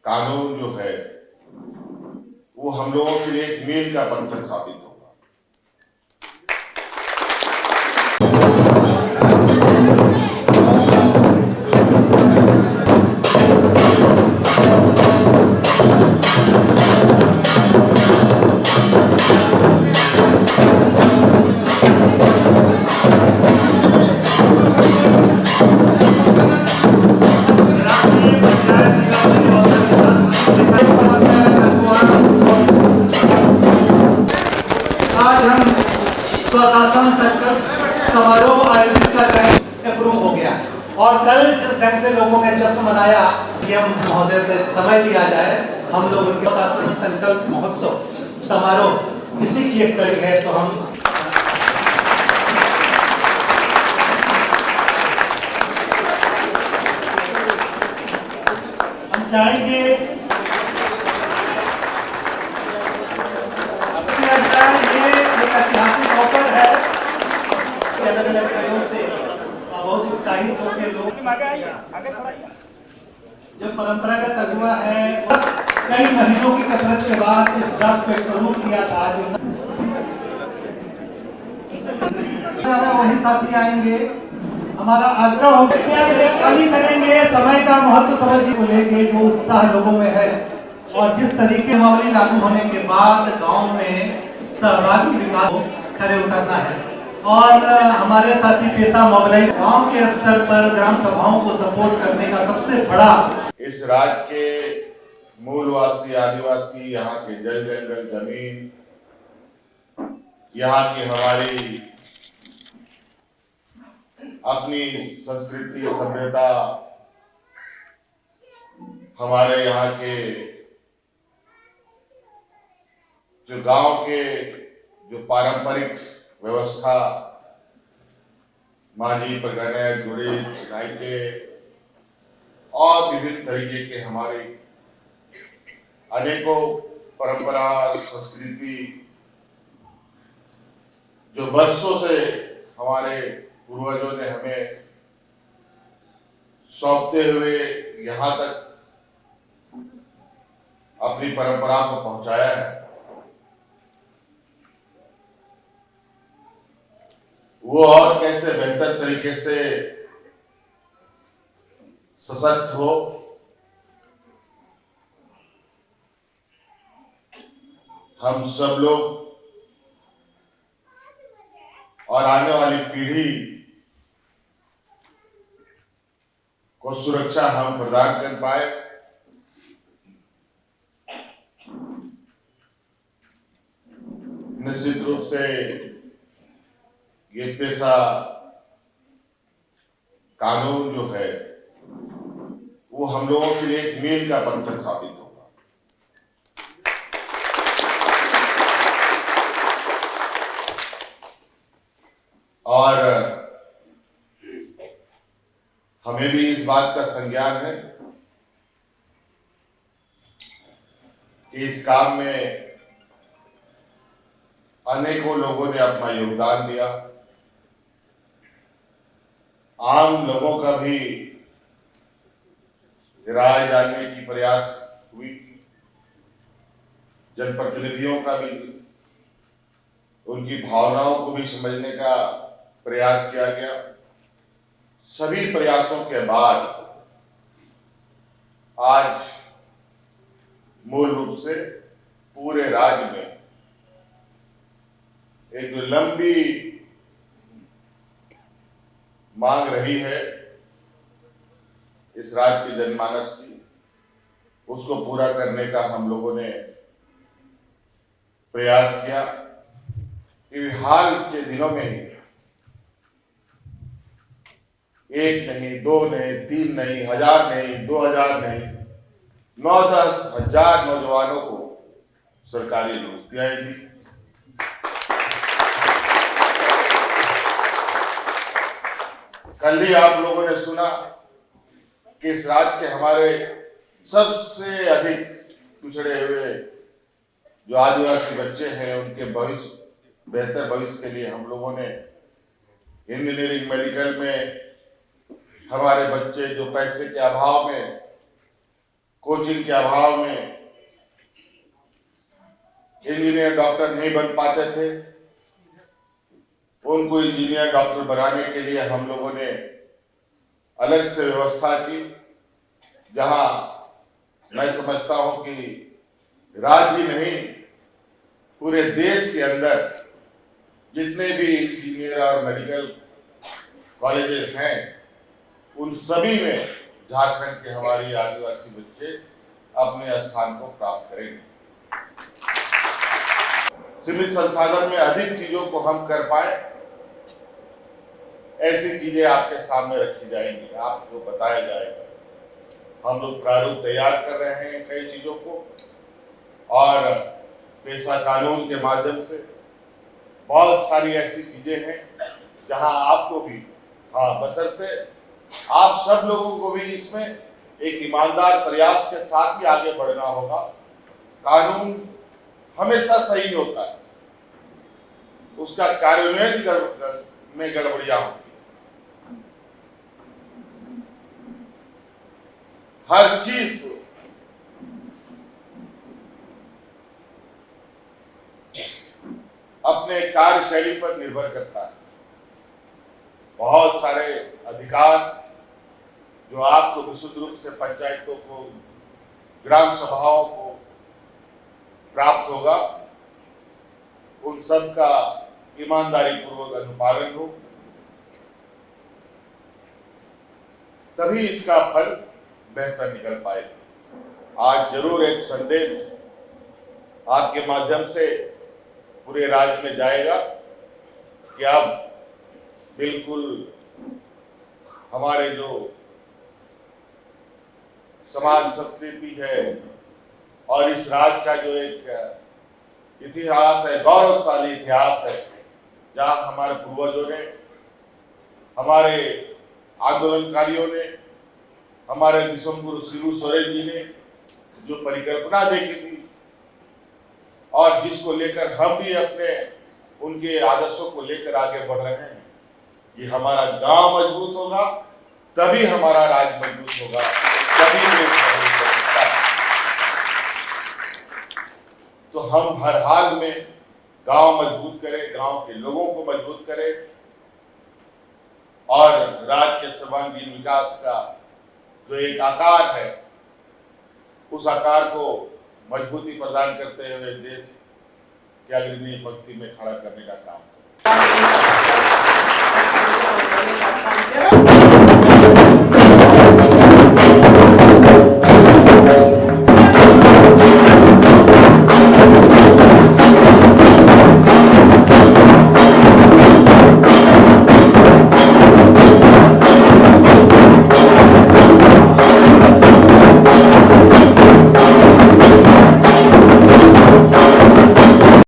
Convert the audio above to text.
कानून जो है वो हम लोगों के लिए एक मील का पत्थर साबित होगा। आज हम स्वशासन संकल्प समारोह आयोजित कर रहे हैं, अप्रूव हो गया। और कल जिस ढंग से लोगों ने जश्न मनाया, सीएम महोदय से समय लिया जाए, हम लोग उनके स्वशासन संकल्प महोत्सव समारोह इसी की एक कड़ी है। तो हम चाहेंगे ऐतिहासिक अवसर है, अलग अलग जगहों से बहुत उत्साहित होकर लोग जो परंपरागत अगुआ है, कई महीनों की कसरत के बाद इस ड्राफ्ट को स्वरूप दिया था। जो वही साथी आएंगे, हमारा आग्रह हो करेंगे, समय का महत्व समझ को लेके जो उत्साह लोगों में है और जिस तरीके नियमावली लागू होने के बाद गांव में सहभागी विकास को खड़े उतरना है। और हमारे साथी पेशा मोबिलाइज गांव के स्तर पर ग्राम सभाओं को सपोर्ट करने का सबसे बड़ा, इस राज्य के मूलवासी आदिवासी, यहाँ के जल जंगल जमीन, यहाँ की हमारी अपनी संस्कृति सभ्यता, हमारे यहाँ के जो गांव के जो पारंपरिक व्यवस्था, माझी परगने जुड़े नायके और विभिन्न तरीके के हमारे अनेकों परंपरा संस्कृति जो वर्षों से हमारे पूर्वजों ने हमें सौंपते हुए यहाँ तक अपनी परंपरा को पहुंचाया है, वो और कैसे बेहतर तरीके से सशक्त हो, हम सब लोग और आने वाली पीढ़ी को सुरक्षा हम प्रदान कर पाए। निश्चित रूप से ये पेशा कानून जो है वो हम लोगों के लिए एक मील का पत्थर साबित होगा। और हमें भी इस बात का संज्ञान है कि इस काम में अनेकों लोगों ने अपना योगदान दिया। आम लोगों का भी राय जानने की प्रयास हुई, जनप्रतिनिधियों का भी उनकी भावनाओं को भी समझने का प्रयास किया गया। सभी प्रयासों के बाद आज मूल रूप से पूरे राज्य में एक जो लंबी मांग रही है इस राज्य के जनमानस की, उसको पूरा करने का हम लोगों ने प्रयास किया कि हाल के दिनों में ही एक नहीं, दो नहीं, तीन नहीं, 1000 नहीं, 2000 नहीं, 9-10 हजार नौजवानों को सरकारी नौकरियां दी। कल ही आप लोगों ने सुना कि इस राज्य के हमारे सबसे अधिक पिछड़े हुए जो आदिवासी बच्चे हैं, उनके भविष्य, बेहतर भविष्य के लिए हम लोगों ने इंजीनियरिंग, मेडिकल में हमारे बच्चे जो पैसे के अभाव में कोचिंग के अभाव में इंजीनियर डॉक्टर नहीं बन पाते थे। उनको इंजीनियर डॉक्टर बनाने के लिए हम लोगों ने अलग से व्यवस्था की, जहां मैं समझता हूं कि राज्य ही नहीं पूरे देश के अंदर जितने भी इंजीनियर और मेडिकल कॉलेजेस हैं उन सभी में झारखंड के हमारी आदिवासी बच्चे अपने स्थान को प्राप्त करेंगे। सीमित संसाधन में अधिक चीजों को हम कर पाए, ऐसी चीजें आपके सामने रखी जाएंगी, आपको बताया जाएगा। हम लोग प्रारूप तैयार कर रहे हैं कई चीजों को, और पेशा कानून के माध्यम से बहुत सारी ऐसी चीजें हैं जहां आपको भी, बशर्ते आप सब लोगों को भी इसमें एक ईमानदार प्रयास के साथ ही आगे बढ़ना होगा। कानून हमेशा सही होता है, उसका कार्यान्वयन में गड़बड़ियां होती है। हर चीज अपने कार्यशैली पर निर्भर करता है। बहुत सारे अधिकार जो आपको विशुद्ध रूप से पंचायतों को, ग्राम सभाओं को प्राप्त होगा, उन सब का ईमानदारी पूर्वक अनुपालन हो, तभी इसका फल बेहतर निकल पाएगा। आज जरूर एक संदेश आपके माध्यम से पूरे राज्य में जाएगा कि अब बिल्कुल हमारे जो समाज संस्कृति है और इस राज्य का जो एक इतिहास है, गौरवशाली इतिहास है, जहाँ हमारे पूर्वजों ने, हमारे आंदोलनकारियों ने, हमारे दिसम गुरु शिबू सोरेन जी ने जो परिकल्पना देखी थी और जिसको लेकर हम भी अपने उनके आदर्शों को लेकर आगे बढ़ रहे हैं, ये हमारा गांव मजबूत होगा तभी हमारा राज्य मजबूत होगा, तभी देश मजबूत हो सकता है। तो हम हर हाल में गांव मजबूत करें, गांव के लोगों को मजबूत करें और राज्य के सर्वांगीण विकास का जो एक आकार है, उस आकार को मजबूती प्रदान करते हुए देश के अग्रणी पंक्ति में खड़ा करने का काम।